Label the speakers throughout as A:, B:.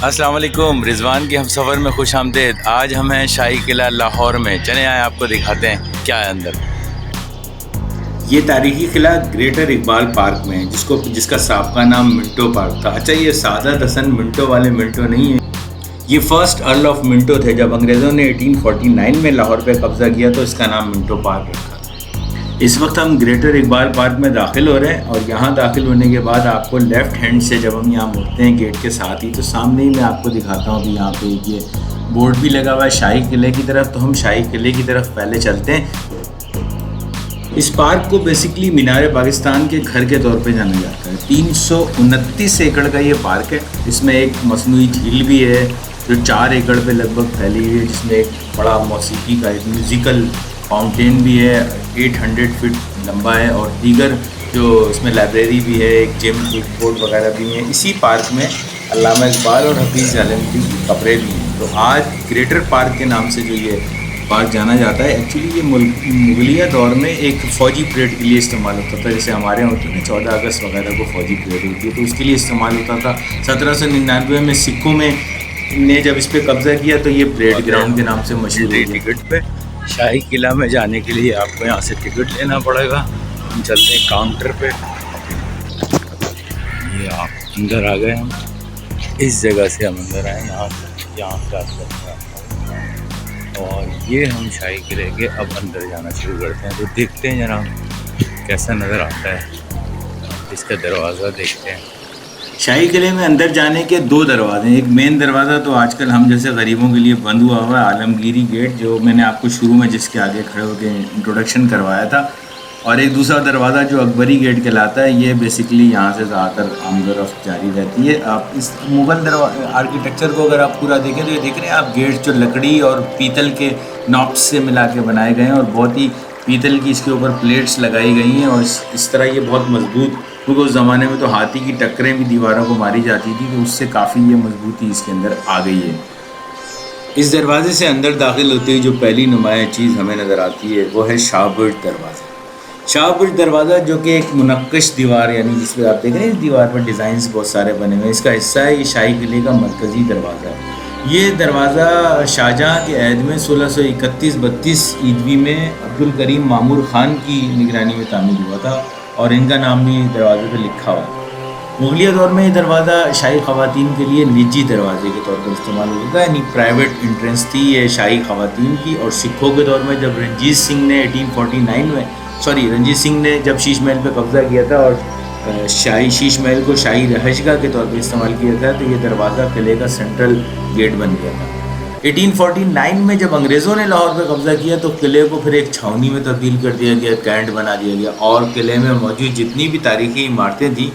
A: अस्सलाम वालेकुम। रिजवान की हम सफ़र में खुश आमदेद। आज हम हैं शाही किला लाहौर में। चले आए आपको दिखाते हैं क्या है अंदर। ये तारीखी किला ग्रेटर इकबाल पार्क में है, जिसका साबका नाम मिंटो पार्क था। अच्छा, ये सादत हसन मिंटो वाले मिंटो नहीं है, ये फर्स्ट अर्ल ऑफ मिंटो थे। जब अंग्रेज़ों ने 1849 में लाहौर पे कब्ज़ा किया तो इसका नाम मिंटो पार्क रखा। इस वक्त हम ग्रेटर इकबाल पार्क में दाखिल हो रहे हैं और यहाँ दाखिल होने के बाद आपको लेफ़्ट हैंड से जब हम यहाँ मुड़ते हैं गेट के साथ ही, तो सामने ही मैं आपको दिखाता हूँ। अभी यहाँ पे ये बोर्ड भी लगा हुआ है शाही किले की तरफ, तो हम शाही किले की तरफ पहले चलते हैं। इस पार्क को बेसिकली मीनार पाकिस्तान के घर के तौर पे जाना जाता है। 329 एकड़ का ये पार्क है। इसमें एक मसनूई झील भी है जो 4 एकड़ पे लगभग फैली हुई है, जिसमें एक बड़ा मौसीकी का एक म्यूज़िकल फाउंटेन भी है, 800 फीट लंबा है, और दीगर जो इसमें लाइब्रेरी भी है, एक जिम, एक कोर्ट वगैरह भी है। इसी पार्क में अल्लामा इकबाल और हफीज़ आलम की कब्रें भी हैं। तो आज ग्रेटर पार्क के नाम से जो ये पार्क जाना जाता है, एक्चुअली ये मुगलिया दौर में एक फ़ौजी परेड के लिए इस्तेमाल होता था। जैसे हमारे यहाँ होती है ना 14 अगस्त वगैरह को फ़ौजी परेड होती है, तो उसके लिए इस्तेमाल होता था। 1799 में सिखों ने जब इस पर कब्ज़ा किया तो ये परेड ग्राउंड के नाम से मशहूर है। टिकट पे शाही किला में जाने के लिए आपको यहाँ से टिकट लेना पड़ेगा। हम चलते हैं काउंटर पे। ये आप अंदर आ गए। हम इस जगह से हम अंदर आए, यहाँ से और ये हम शाही किले के अब अंदर जाना शुरू करते हैं। तो देखते हैं जरा कैसा नज़र आता है। इसका दरवाज़ा देखते हैं। शाही किले में अंदर जाने के 2 दरवाजे हैं। एक मेन दरवाज़ा तो आजकल हम जैसे गरीबों के लिए बंद हुआ हुआ है, आलमगीरी गेट, जो मैंने आपको शुरू में जिसके आगे खड़े होकर इंट्रोडक्शन करवाया था। और एक दूसरा दरवाज़ा जो अकबरी गेट कहलाता है, ये बेसिकली यहाँ से ज़्यादातर आमदोरफ्त जारी रहती है। आप इस मुग़ल आर्किटेक्चर को अगर आप पूरा देखें तो ये देख रहे हैं आप, गेट जो लकड़ी और पीतल के नॉब्स से मिला के बनाए गए हैं, और बहुत ही पीतल की इसके ऊपर प्लेट्स लगाई गई हैं। और इस तरह ये बहुत मजबूत, क्योंकि उस ज़माने में तो हाथी की टक्करें भी दीवारों को मारी जाती थी, तो उससे काफ़ी ये मजबूती इसके अंदर आ गई है। इस दरवाजे से अंदर दाखिल होते ही जो पहली नुमाया चीज़ हमें नज़र आती है वो है शाहबुर्ज दरवाज़ा। शाहबुर्ज दरवाज़ा जो कि एक मुनक्कश दीवार, यानी जिस पर आप देख रहे हैं इस दीवार पर डिज़ाइंस बहुत सारे बने हुए हैं, इसका हिस्सा है। ये शाही किले का मरकज़ी दरवाज़ा है। ये दरवाज़ा शाहजहाँ के अहद में 1631-32 ईस्वी में अब्दुल करीम मामूर ख़ान की निगरानी में तामीर हुआ था, और इनका नाम भी दरवाजे पे लिखा हुआ। मुगलिया दौर में ये दरवाज़ा शाही ख़वातीन के लिए निजी दरवाजे के तौर पर इस्तेमाल होता है, यानी प्राइवेट एंट्रेंस थी ये शाही ख़वातीन की। और सिखों के दौर में जब रंजीत सिंह ने जब शीश महल पर कब्ज़ा किया था और शाही शीश महल को शाही रहशगाह के तौर पर इस्तेमाल किया था, तो ये दरवाज़ा किले का सेंट्रल गेट बन गया था। 1849 में जब अंग्रेज़ों ने लाहौर पर कब्ज़ा किया तो किले को फिर एक छावनी में तब्दील कर दिया गया, कैंट बना दिया गया, और किले में मौजूद जितनी भी तारीख़ी इमारतें थी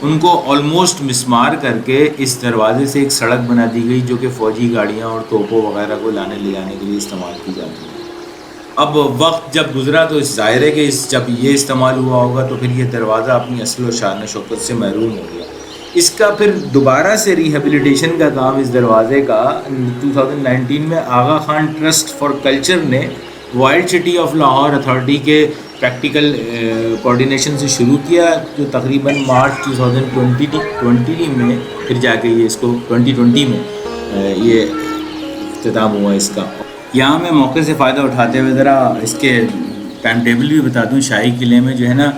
A: उनको ऑलमोस्ट मिसमार करके इस दरवाज़े से एक सड़क बना दी गई, जो कि फ़ौजी गाड़ियाँ और तोपों वगैरह को लाने ले जाने के लिए इस्तेमाल की जाती है। अब वक्त जब गुज़रा तो इस ज़ाहिर है कि जब ये इस्तेमाल हुआ होगा तो फिर ये दरवाज़ा अपनी असल व शान शौकत से महरूम हो गया। इसका फिर दोबारा से रिहेबिलिटेशन का काम इस दरवाज़े का 2019 में आगा खान ट्रस्ट फॉर कल्चर ने wild city of Lahore authority के प्रैक्टिकल कोऑर्डिनेशन से शुरू किया, जो तकरीबन मार्च 2020 में फिर जाके ये इसको 2020 में ये इख्तिताम हुआ इसका। यहाँ मैं मौके से फ़ायदा उठाते हुए ज़रा इसके टाइम टेबल भी बता दूँ। शाही किले में जो है ना,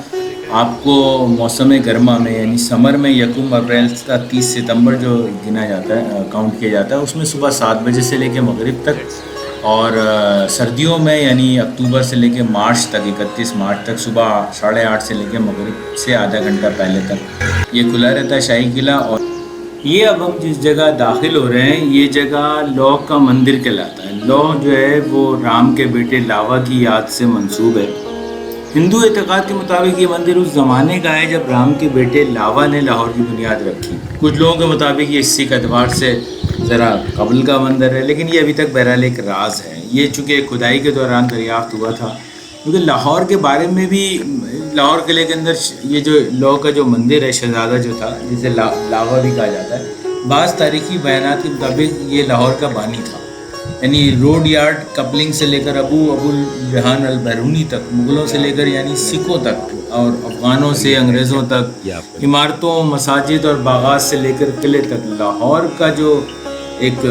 A: आपको मौसम गर्मा में यानी समर में 1 अप्रैल का 30 सितंबर जो गिना जाता है, काउंट किया जाता है, उसमें सुबह 7 बजे से लेकर मगरिब तक, और सर्दियों में यानी अक्टूबर से लेकर मार्च तक, 31 मार्च तक सुबह 8:30 से लेकर मगरिब से आधा घंटा पहले तक ये खुला रहता है शाही किला। और ये अब हम जिस जगह दाखिल हो रहे हैं, ये जगह लौह का मंदिर कहलाता है। लौह जो है वो राम के बेटे लावा की याद से मंसूब है। हिंदू एतक़ाद के मुताबिक ये मंदिर उस ज़माने का है जब राम के बेटे लावा ने लाहौर की बुनियाद रखी। कुछ लोगों के मुताबिक ये सिख एतबार से ज़रा कबल का मंदिर है, लेकिन ये अभी तक बहरहाल एक राज है। ये चूँकि खुदाई के दौरान दरियाफ्त हुआ था, क्योंकि लाहौर के बारे में भी, लाहौर किले के अंदर ये जो लौह का जो मंदिर है, शहजादा जो था, जिसे लावा भी कहा जाता है, बाज़ तारीख़ी बयानात के मुताबिक ये लाहौर का बानी था। यानी रोड यार्ड कपलिंग से लेकर अबुल रेहान अल बैरूनी तक, मुग़लों से लेकर यानी सिखों तक और अफ़गानों से अंग्रेज़ों तक, इमारतों, मसाजिद और बागात से लेकर किले तक, लाहौर का जो एक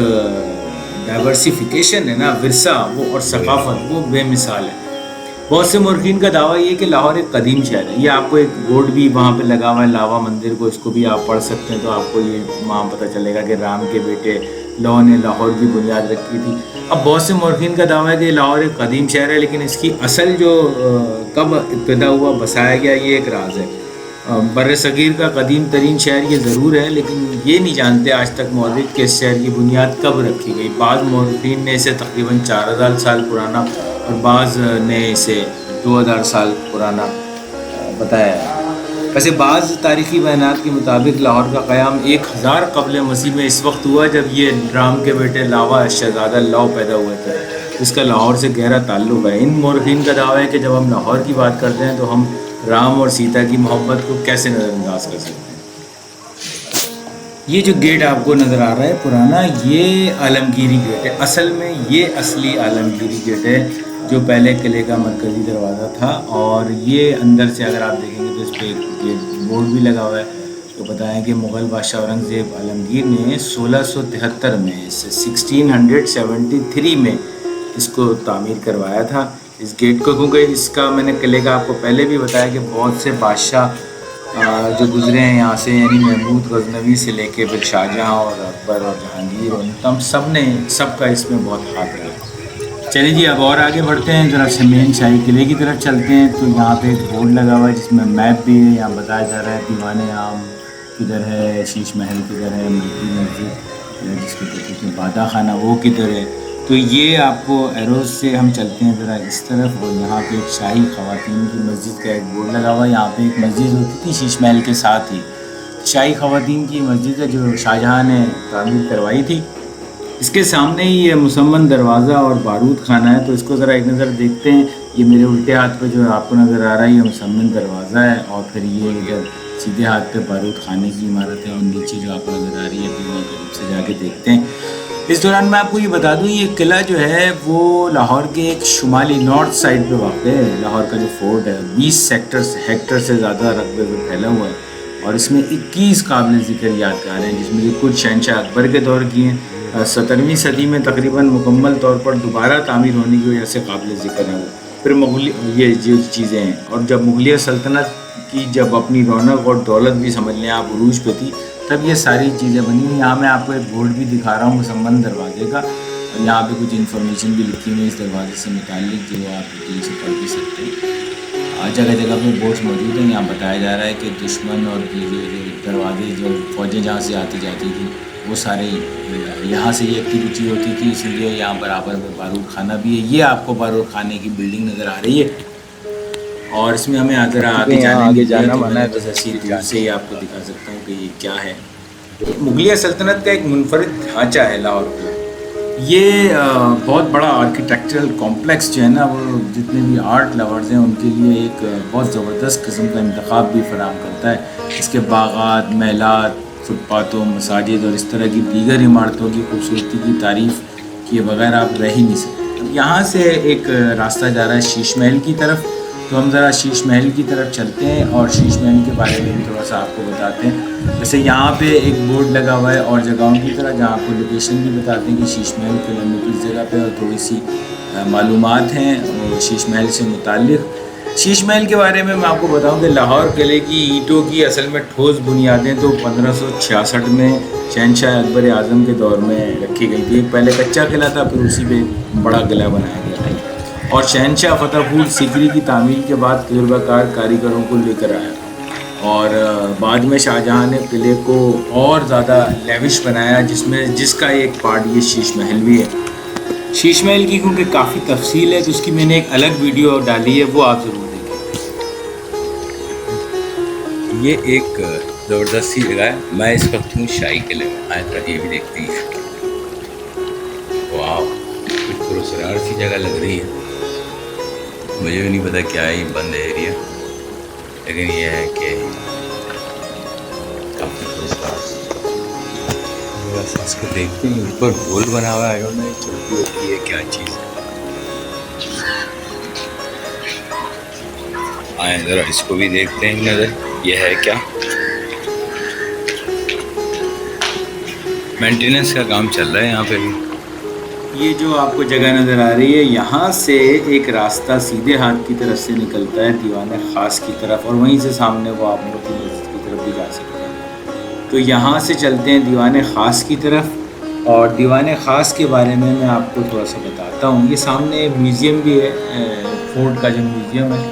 A: डाइवर्सिफिकेशन है ना, विरसा वो और सकाफ़त, वो बेमिसाल है। बहुत से मुर्खीन का दावा ये है कि लाहौर एक कदीम शहर है। ये आपको एक बोर्ड भी वहाँ पे लगा हुआ है लावा मंदिर को, इसको भी आप पढ़ सकते हैं, तो आपको ये वहाँ पता चलेगा कि राम के बेटे लौह ने लाहौर की बुनियाद रखी थी। अब बहुत से मुर्खीन का दावा है कि लाहौर एक कदीम शहर है, लेकिन इसकी असल जो कब इब्तिदा हुआ, बसाया गया, ये एक राज है। बर सग़ीर का कदीम तरीन शहर ये ज़रूर है, लेकिन ये नहीं जानते आज तक मौलिक के इस शहर की बुनियाद कब रखी गई। बाद मुर्खीन ने इसे तकरीबन 4000 साल पुराना और बाज़ ने इसे 2000 साल पुराना बताया है। वैसे बाज़ तारीख़ी बयानात के मुताबिक लाहौर का क़याम 1000 क़ब्ल मसीह में इस वक्त हुआ जब ये राम के बेटे लावा शहज़ादा लौ पैदा हुए थे, जिसका लाहौर से गहरा ताल्लुक़ है। इन मुर्खीन का दावा है कि जब हम लाहौर की बात करते हैं तो हम राम और सीता की मोहब्बत को कैसे नज़रअंदाज कर सकते हैं। ये जो गेट आपको नज़र आ रहा है पुराना, ये आलमगीरी गेट है। असल में ये असली आलमगीरी गेट है जो पहले किले का मरकज़ी दरवाज़ा था, और ये अंदर से अगर आप देखेंगे तो इस पर एक गेट बोर्ड भी लगा हुआ है। तो बताएं कि मुग़ल बादशाह औरंगज़ेब आलमगीर ने 1673 में, 1673 में इसको तामीर करवाया था इस गेट को, क्योंकि इसका मैंने किले का आपको पहले भी बताया कि बहुत से बादशाह जो गुज़रे हैं यहाँ से, यानी महमूद गज़नवी से लेके फिर शाहजहाँ और अकबर और जहांगीर और तम सबका इसमें बहुत हाथ रहा। चलिए जी, अब और आगे बढ़ते हैं, ज़रा से मेन शाही किले की तरफ चलते हैं। तो यहाँ पे एक बोर्ड लगा हुआ है जिसमें मैप भी है। यहाँ बताया जा रहा है दीवाने आम किधर है, शीश महल किधर है, अमरीकी मस्जिद जिसको कहते हैं बादा खाना वो किधर है। तो ये आपको एरोज़ से हम चलते हैं ज़रा इस तरफ, और यहाँ पे एक शाही ख़वातीन की मस्जिद का एक बोर्ड लगा हुआ है। यहाँ पे एक मस्जिद होती थी शीश महल के साथ ही, शाही ख़वातीन की मस्जिद है जो शाहजहाँ ने तामीर करवाई थी। इसके सामने ही ये मुसम्मन दरवाज़ा और बारूद खाना है, तो इसको ज़रा एक नज़र देखते हैं। ये मेरे उल्टे हाथ पे जो आपको नज़र आ रहा है ये मुसम्मन दरवाज़ा है, और फिर ये इधर सीधे हाथ पे बारूद खाने की इमारत है, और नीचे जो आपको नज़र आ रही है फिर वहाँ करीब से जाके देखते हैं। इस दौरान मैं आपको ये बता दूं, ये किला जो है वो लाहौर के एक शुमाली नॉर्थ साइड पे वाक़ है। लाहौर का जो फोर्ट है 20 हेक्टर से ज़्यादा रकबे में फैला हुआ है, और इसमें 21 काबिल ज़िक्र यादगार हैं, जिसमें से कुछ शहंशाह अकबर के दौर की हैं। 17वीं सदी में तकरीबन मुकम्मल तौर पर दोबारा तामीर होने की वजह से काबिल ज़िक्र है। फिर मुगली ये जो चीज़ें हैं, और जब मुगलिया सल्तनत की जब अपनी रौनक और दौलत भी समझ लें आप उरूज पे थी, तब ये सारी चीज़ें बनी हुई। यहाँ मैं आपको एक बोर्ड भी दिखा रहा हूँ मुसम्मन दरवाजे का, और यहाँ पे कुछ इन्फॉर्मेशन भी लिखी हुई है इस दरवाजे से मुताल्लिक, जो आप डिटेल से पढ़ भी सकते हैं। जगह जगह पे बोर्ड्स मौजूद हैं। यहाँ बताया जा रहा है कि दुश्मन और ये जो दरवाजे जो फ़ौजें जहाँ से आती जाती थी वो सारे यहाँ से ये एक्टिविटी होती थी, इसलिए यहाँ बराबर में बारूद खाना भी है। ये आपको बारूद खाने की बिल्डिंग नज़र आ रही है, और इसमें हमें अगर आगे जाना माना है तो ऐसी दूर से ही आपको दिखा सकता हूँ कि ये क्या है। मुगलिया सल्तनत का एक मुनफरिद ढांचा है लाहौर का। ये बहुत बड़ा आर्किटेक्चरल कॉम्प्लेक्स जो है ना, वो जितने भी आर्ट लवर्स हैं उनके लिए एक बहुत ज़बरदस्त किस्म का इंतखाब भी फराहम करता है। इसके बागात, महलात, फुटपाथों, मसाजिद और इस तरह की दीगर इमारतों की खूबसूरती की तारीफ़ किए बगैर आप रह ही नहीं सकते। यहाँ से एक रास्ता जा रहा है शीश महल की तरफ, तो हम ज़रा शीश महल की तरफ चलते हैं और शीश महल के बारे में भी थोड़ा सा आपको बताते हैं। वैसे यहाँ पे एक बोर्ड लगा हुआ है और जगहों की तरह, जहाँ आपको लोकेशन भी बताते हैं कि शीश महल किले में किस जगह पे, और थोड़ी सी मालूमात हैं और शीश महल से मुताल्लिक़। शीश महल के बारे में मैं आपको बताऊं कि लाहौर किले की ईंटों की असल में ठोस बुनियादें तो 1566 में शहंशाह अकबर आज़म के दौर में रखी गई थी। पहले कच्चा किला था, फिर उसी पे बड़ा किला बनाया गया था, और शहंशाह फतेहपुर सीकरी की तामीर के बाद तजुर्बाकार कारीगरों को लेकर आया, और बाद में शाहजहाँ ने किले को और ज़्यादा लेविश बनाया, जिसका एक पार्ट ये शीश महल भी है। शीश महल की क्योंकि काफ़ी तफसील है तो उसकी मैंने एक अलग वीडियो डाली है, वो आप ज़रूर देखें।
B: ये एक ज़बरदस्त सी जगह है। मैं इस वक्त हूँ शाही किले में, आए तो ये भी देखते हैं। वाह, कुछ पुरस्कार सी जगह लग रही है। मुझे भी नहीं पता क्या है, ये बंद एरिया, लेकिन ये है कि काफ़ी पुरस्कार बस इसको देखते हैं, ऊपर होल बना हुआ है, उन्होंने चलती होती है क्या चीज़ है। आए ज़रा इसको भी देखते हैं नज़र, ये है क्या। मेंटेनेंस का काम चल रहा है यहाँ पे भी।
A: ये जो आपको जगह नज़र आ रही है, यहाँ से एक रास्ता सीधे हाथ की तरफ से निकलता है दीवाने ख़ास की तरफ, और वहीं से सामने वो आप मोती मस्जिद की तरफ भी जा सकते हैं। तो यहाँ से चलते हैं दीवाने ख़ास की तरफ। और दीवाने ख़ास के बारे में मैं आपको थोड़ा सा बताता हूँ। ये सामने म्यूज़ियम भी है, फोर्ट का जो म्यूज़ियम है,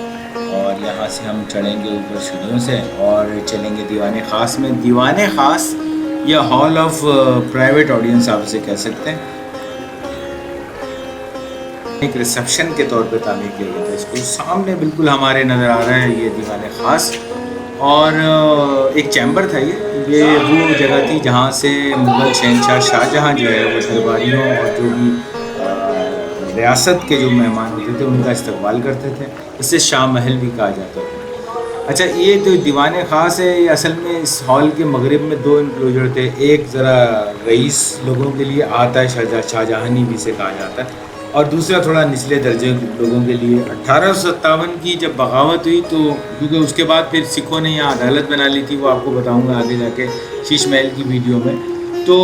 A: और यहाँ से हम चढ़ेंगे ऊपर सीढ़ियों से और चलेंगे दीवाने ख़ास में। दीवाने ख़ास या हॉल ऑफ प्राइवेट ऑडियंस आप इसे कह सकते हैं, एक रिसेप्शन के तौर पे तामीर किया गया था। इसको सामने बिल्कुल हमारे नज़र आ रहा है ये दीवाने ख़ास, और एक चैम्बर था। ये वो जगह थी जहाँ से मुग़ल शहंशाह शाहजहाँ जो है वो दरबारियों और जो भी रियासत के जो मेहमान होते थे उनका इस्तकबाल करते थे। इसे शाह महल भी कहा जाता था। अच्छा, ये तो दीवाने ख़ास है, ये असल में इस हॉल के मगरिब में दो इंक्लोजर थे। एक ज़रा रईस लोगों के लिए आता है, शाहजहानी भी से कहा जाता है, और दूसरा थोड़ा निचले दर्जे लोगों के लिए। 1857 की जब बगावत हुई तो क्योंकि उसके बाद फिर सिखों ने यहाँ अदालत बना ली थी, वो आपको बताऊंगा आगे जाके शीश महल की वीडियो में। तो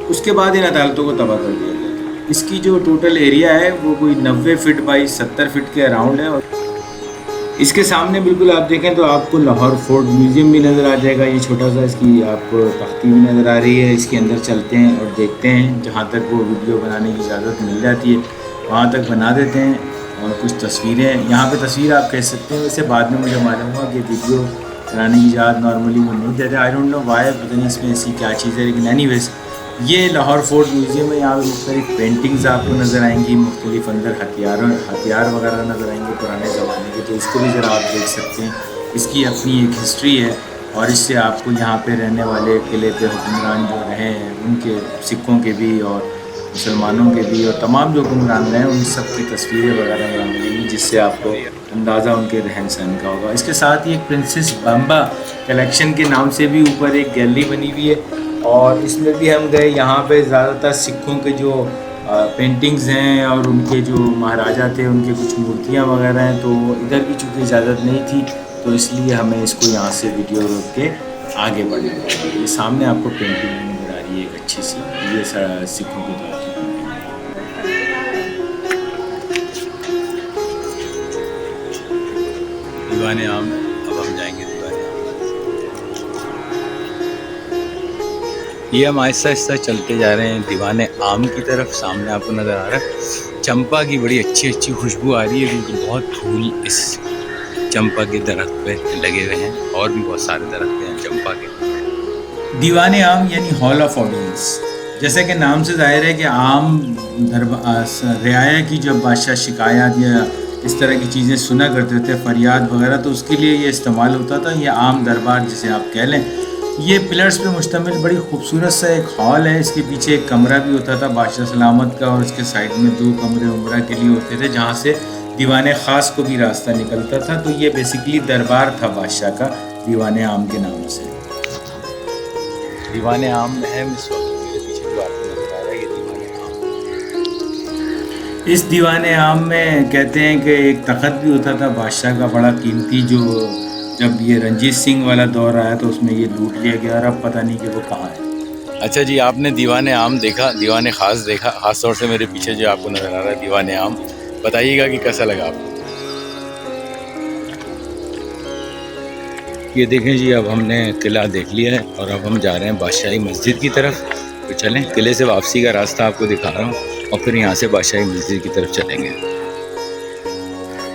A: उसके बाद इन अदालतों को तबाह कर दिया गया। इसकी जो टोटल एरिया है वो कोई 90 फीट बाई 70 फीट के अराउंड है। और इसके सामने बिल्कुल आप देखें तो आपको लाहौर फोर्ट म्यूज़ियम भी नज़र आ जाएगा। ये छोटा सा इसकी आपको तख्ती भी नज़र आ रही है। इसके अंदर चलते हैं और देखते हैं, जहाँ तक वो वीडियो बनाने की इजाज़त मिल जाती है वहाँ तक बना देते हैं। और कुछ तस्वीरें यहाँ पे तस्वीर आप कह सकते हैं, वैसे बाद में मुझे मालूम हुआ कि वीडियो बनाने की इजाज़त नॉर्मली वो नहीं देते। आई डोंट नो वाई, पता नहीं इसमें ऐसी क्या चीज़ है, लेकिन एनीवेज़ ये लाहौर फोर्ट म्यूज़ियम है। यहाँ पर मुख्तलिफ पेंटिंग्स आपको नज़र आएंगी, मुख्तलिफ अंदर हथियार वगैरह नज़र आएंगे पुराने ज़माने के, तो इसको भी ज़रा आप देख सकते हैं। इसकी अपनी एक हिस्ट्री है, और इससे आपको यहाँ पे रहने वाले किले पे हुक्मरान जो रहे हैं उनके, सिखों के भी और मुसलमानों के भी, और तमाम जो हुक्मरान रहे हैं उन सब की तस्वीरें वगैरह मिलेंगी, जिससे आपको अंदाज़ा उनके रहन सहन का होगा। इसके साथ ही एक प्रिंसेस बम्बा कलेक्शन के नाम से भी ऊपर एक गैलरी बनी हुई है, और इसमें भी हम गए। यहाँ पे ज़्यादातर सिखों के जो पेंटिंग्स हैं और उनके जो महाराजा थे उनके कुछ मूर्तियाँ वगैरह हैं, तो इधर की चूँकि इजाज़त नहीं थी तो इसलिए हमें इसको यहाँ से वीडियो रोक के आगे बढ़ना पड़ा। ये सामने आपको पेंटिंग नज़र आ रही है एक अच्छी सी, ये सिखों के दौर की।
B: दीवाने आम, अब हम जाएंगे दीवाने आम। ये हम आहिस्ता आहिस्ता चलते जा रहे हैं दीवाने आम की तरफ। सामने आपको नज़र आ रहा है चंपा की बड़ी अच्छी अच्छी खुशबू आ रही है, क्योंकि बहुत फूल इस चंपा के दरख्त पे लगे हुए हैं, और भी बहुत सारे दरख्त हैं चंपा के।
A: दीवाने आम यानी हॉल ऑफ ऑडियंस, जैसे कि नाम से जाहिर है कि आम रियाया की जब बादशाह शिकायत या इस तरह की चीज़ें सुना करते थे, फरियाद वगैरह, तो उसके लिए ये इस्तेमाल होता था। ये आम दरबार जिसे आप कह लें। ये पिलर्स पे मुश्तमिल बड़ी खूबसूरत सा एक हॉल है। इसके पीछे एक कमरा भी होता था बादशाह सलामत का, और इसके साइड में 2 कमरे उमरा के लिए होते थे, जहाँ से दीवाने ख़ास को भी रास्ता निकलता था। तो ये बेसिकली दरबार था बादशाह का, दीवाने आम के नाम से।
B: दीवाने आम में है, इस वक्त मेरे पीछे जो आपको नजर आ रहा है ये दीवाने आम।
A: इस दीवाने आम में कहते हैं कि एक तख़त भी होता था बादशाह का बड़ा कीमती, जो जब ये रंजीत सिंह वाला दौर आया तो उसमें ये लूट लिया गया, और अब पता नहीं कि वो कहाँ है।
B: अच्छा जी, आपने दीवाने आम देखा, दीवाने ख़ास देखा, ख़ास तौर से मेरे पीछे जो आपको नज़र आ रहा है दीवाने आम, बताइएगा कि कैसा लगा आपको। ये देखें जी, अब हमने किला देख लिया है और अब हम जा रहे हैं बादशाही मस्जिद की तरफ। तो चलें, किले से वापसी का रास्ता आपको दिखा रहा हूँ और फिर यहाँ से बादशाही मस्जिद की तरफ चलेंगे।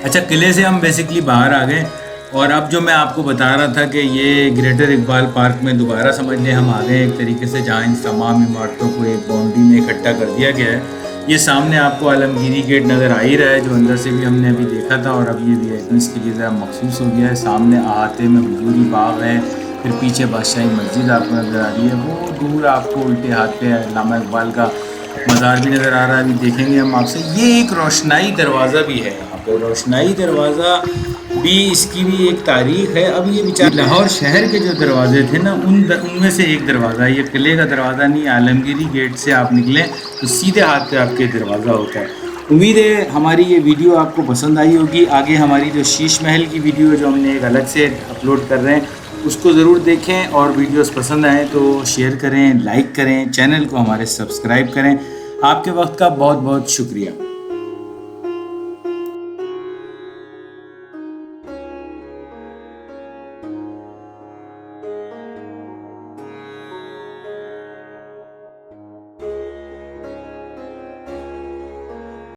A: अच्छा, किले से हम बेसिकली बाहर आ गए, और अब जो मैं आपको बता रहा था कि ये ग्रेटर इकबाल पार्क में दोबारा समझ लें हम आ गए एक तरीके से, जहाँ इन तमाम इमारतों को एक बाउंड्री में इकट्ठा कर दिया गया है। ये सामने आपको आलमगीरी गेट नज़र आ ही रहा है, जो अंदर से भी हमने अभी देखा था, और अब ये भी है इसके लिए ज़रा मखसूस हो गया है। सामने अहाते में हुजूरी बाग है, फिर पीछे बादशाही मस्जिद आपको नज़र आ रही है। वो दूर आपको उल्टे हाथ पे अल्लामा इकबाल का मज़ार भी नज़र आ रहा है, अभी देखेंगे हम आपसे। ये एक रोशनाई दरवाज़ा भी है यहाँ पे। रोशनाई दरवाज़ा भी इसकी भी एक तारीख है। अब ये बेचारे लाहौर शहर के जो दरवाजे थे ना उनमें से एक दरवाज़ा, ये किले का दरवाज़ा नहीं, आलमगीरी गेट से आप निकलें तो सीधे हाथ पे आपके दरवाज़ा होता है। उम्मीद है हमारी ये वीडियो आपको पसंद आई होगी। आगे हमारी जो शीश महल की वीडियो है जो हमने एक अलग से अपलोड कर रहे हैं उसको ज़रूर देखें, और वीडियोस पसंद आए तो शेयर करें, लाइक करें, चैनल को हमारे सब्सक्राइब करें। आपके वक्त का बहुत बहुत शुक्रिया।